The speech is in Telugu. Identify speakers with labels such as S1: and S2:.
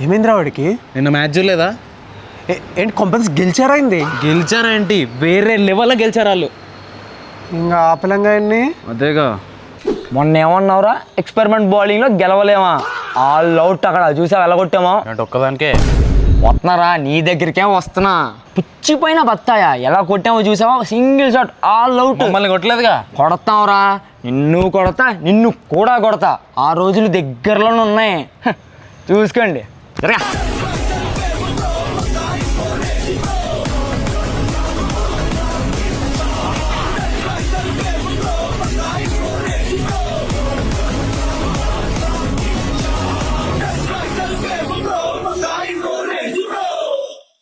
S1: ఏమైందిరా వాడికి?
S2: నిన్న మ్యాచ్ చూడలేదా?
S1: ఏంటి కంపెనీస్ గెలిచారా?
S2: గెలిచారా ఏంటి? వేరే లెవెల్లో గెలిచారు వాళ్ళు.
S1: ఇంకా ఆపలంగా అన్ని
S2: అదేగా.
S3: మొన్న ఏమన్నావురా? ఎక్స్పెరిమెంట్ బౌలింగ్లో గెలవలేమా? ఆల్ అవుట్ అక్కడ చూసా వెళ్ళగొట్టామా?
S2: ఒక్కదానికే
S3: వస్తున్నారా? నీ దగ్గరికే వస్తున్నా. పుచ్చిపోయిన బత్తాయా ఎలా కొట్టామో చూసావా? Single shot all out.
S2: మమ్మల్ని కొట్టలేదుగా.
S3: కొడతావురా, నిన్ను కొడతా, నిన్ను కూడా కొడతా. ఆ రోజులు దగ్గరలోనే ఉన్నాయి. చూసుకోండి.